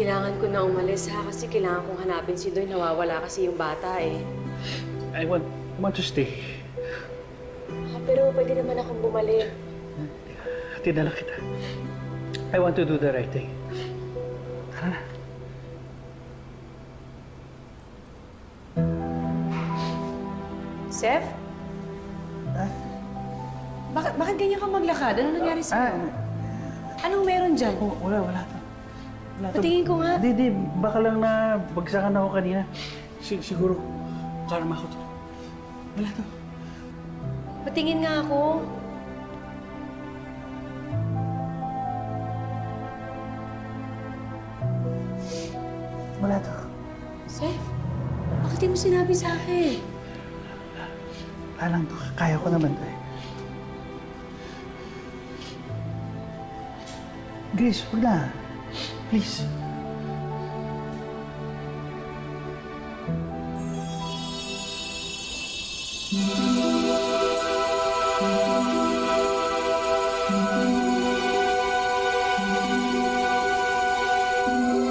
Kailangan ko na umalis ha, kasi kailangan kong hanapin si Doy. Nawawala kasi yung bata eh. I want to stay. Pero pwede naman akong bumalik. Hatid na lang kita. I want to do the right thing. Tara na. Seth? Bakit ganyan ka maglakad? Ano nangyari sa'yo? Anong meron dyan? Wala to. Patingin ko nga. Di, baka lang na bagsakan ako kanina. Siguro, karma ko to. Wala to. Patingin nga ako. Wala to. Seth, bakit di mo sinabi sa akin? Wala lang to. Kaya ko naman to eh. Grace, wag na. Please.